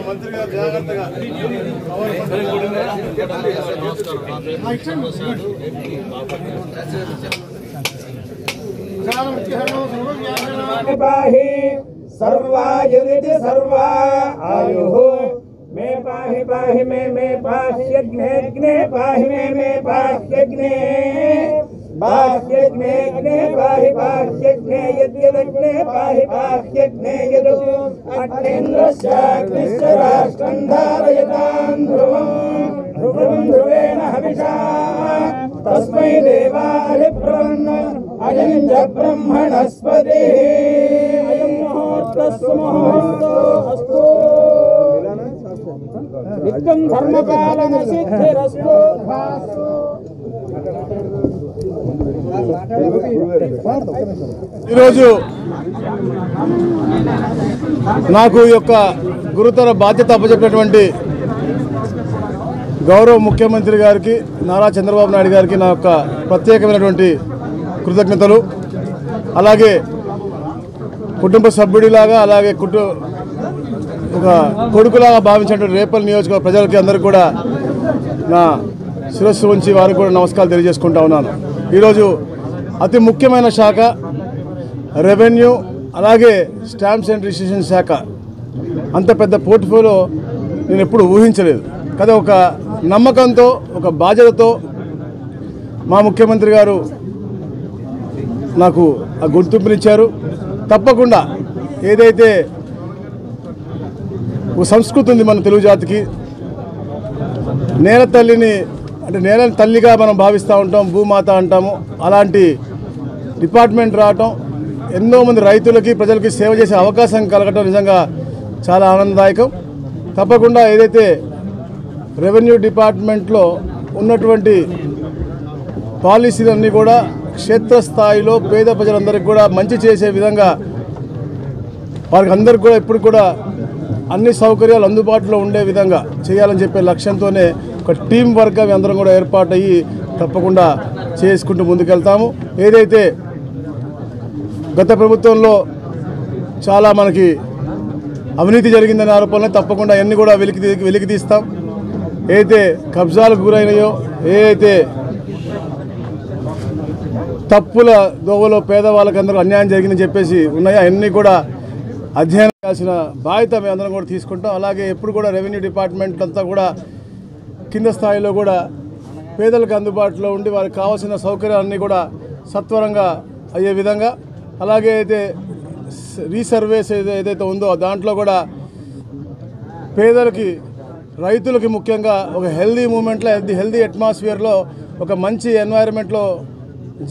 మంత్రి గారు జాగ్రత్తగా सर्वायुरिति सर्वा आयुः मे पाहि मे पाह्यग्ने पाहि मे पाह्यग्ने बाह्यग्ने पाहि पाह्यग्ने यद्यदग्ने पाहि पाह्यग्ने यदु अग्नेन्द्रस्याग्निश्च राष्ट्रं धारयतां ध्रुवं ध्रुवेण हविषा तस्मै देवाय प्रवन्न अयं च ब्रह्मणस्पतिः अयं मुहूर्तस्तु मुहूर्तोऽस्तु नित्यं धर्मपालन सिद्धिरस्तु ఈరోజు నాకు ఈ యొక్క గురుతర బాధ్యత అప్పచెప్పినటువంటి గౌరవ ముఖ్యమంత్రి గారికి నారా చంద్రబాబు నాయుడు గారికి నా యొక్క ప్రత్యేకమైనటువంటి కృతజ్ఞతలు. అలాగే కుటుంబ సభ్యుడిలాగా అలాగే ఒక కొడుకులాగా భావించినటువంటి రేపల్ నియోజకవర్గ ప్రజలకి అందరికీ కూడా నా శిరస్సు ఉంచి వారికి కూడా నమస్కారాలు తెలియజేసుకుంటా ఉన్నాను. ఈరోజు అతి ముఖ్యమైన శాఖ రెవెన్యూ అలాగే స్టాంప్స్ అండ్ రిజిస్ట్రేషన్ శాఖ. అంత పెద్ద పోర్ట్ఫోలియో నేను ఎప్పుడు ఊహించలేదు కదా. ఒక నమ్మకంతో ఒక బాధ్యతతో మా ముఖ్యమంత్రి గారు నాకు ఆ గుర్తింపునిచ్చారు. తప్పకుండా ఏదైతే ఒక సంస్కృతి ఉంది మన తెలుగు జాతికి, నేల తల్లిని అంటే నేలని తల్లిగా మనం భావిస్తూ ఉంటాం, భూమాత అంటాము. అలాంటి డిపార్ట్మెంట్ రావటం, ఎంతో మంది రైతులకి ప్రజలకి సేవ చేసే అవకాశం కలగటం నిజంగా చాలా ఆనందదాయకం. తప్పకుండా ఏదైతే రెవెన్యూ డిపార్ట్మెంట్లో ఉన్నటువంటి పాలసీలన్నీ కూడా క్షేత్రస్థాయిలో పేద ప్రజలందరికీ కూడా మంచి చేసే విధంగా వారికి అందరికీ కూడా ఇప్పుడు కూడా అన్ని సౌకర్యాలు అందుబాటులో ఉండే విధంగా చేయాలని చెప్పే లక్ష్యంతోనే ఒక టీం వర్క్గా అందరం కూడా ఏర్పాటయ్యి తప్పకుండా చేసుకుంటూ ముందుకెళ్తాము. ఏదైతే గత ప్రభుత్వంలో చాలా మనకి అవినీతి జరిగిందనే ఆరోపణలు తప్పకుండా అన్నీ కూడా వెలికి తీస్తాం. ఏదైతే కబ్జాలకు గురైనాయో, ఏదైతే తప్పుల దోవలో పేదవాళ్ళకి అందరూ అన్యాయం జరిగిందని చెప్పేసి ఉన్నాయో అన్నీ కూడా అధ్యయనం చేయాల్సిన బాధ్యత మేము అందరం కూడా తీసుకుంటాం. అలాగే ఎప్పుడు కూడా రెవెన్యూ డిపార్ట్మెంట్ అంతా కూడా కింద స్థాయిలో కూడా పేదలకు అందుబాటులో ఉండి వారికి కావాల్సిన సౌకర్యాలన్నీ కూడా సత్వరంగా అయ్యే విధంగా, అలాగే అయితే రీసర్వేస్ ఏదైతే ఉందో దాంట్లో కూడా పేదలకి రైతులకి ముఖ్యంగా ఒక హెల్దీ మూమెంట్లో హెల్దీ అట్మాస్ఫియర్లో ఒక మంచి ఎన్వైరన్మెంట్లో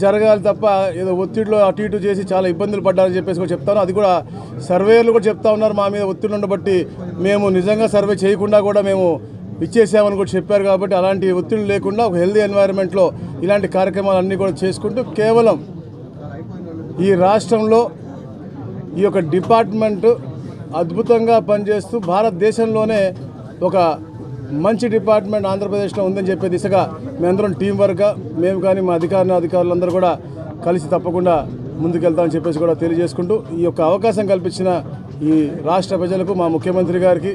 జరగాలి తప్ప ఏదో ఒత్తిడిలో అటు ఇటు చేసి చాలా ఇబ్బందులు పడ్డారని చెప్పేసి కూడా చెప్తాను. అది కూడా సర్వేలు కూడా చెప్తా ఉన్నారు, మా మీద ఒత్తిడి ఉండబట్టి మేము నిజంగా సర్వే చేయకుండా కూడా మేము ఇచ్చేసామని కూడా చెప్పారు. కాబట్టి అలాంటి ఒత్తిడి లేకుండా ఒక హెల్దీ ఎన్వైరన్మెంట్లో ఇలాంటి కార్యక్రమాలన్నీ కూడా చేసుకుంటూ కేవలం ఈ రాష్ట్రంలో ఈ యొక్క డిపార్ట్మెంట్ అద్భుతంగా పనిచేస్తూ భారతదేశంలోనే ఒక మంచి డిపార్ట్మెంట్ ఆంధ్రప్రదేశ్లో ఉందని చెప్పే దిశగా మేమందరం టీం వర్క్గా మేము కానీ మా అధికారులందరూ కూడా కలిసి తప్పకుండా ముందుకెళ్తామని చెప్పేసి కూడా తెలియజేసుకుంటూ ఈ యొక్క అవకాశం కల్పించిన ఈ రాష్ట్ర ప్రజలకు మా ముఖ్యమంత్రి గారికి,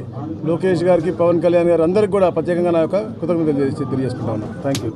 లోకేష్ గారికి, పవన్ కళ్యాణ్ గారు అందరికీ కూడా ప్రత్యేకంగా నా యొక్క కృతజ్ఞతలు తెలియజేసుకుంటా ఉన్నాను. Thank you.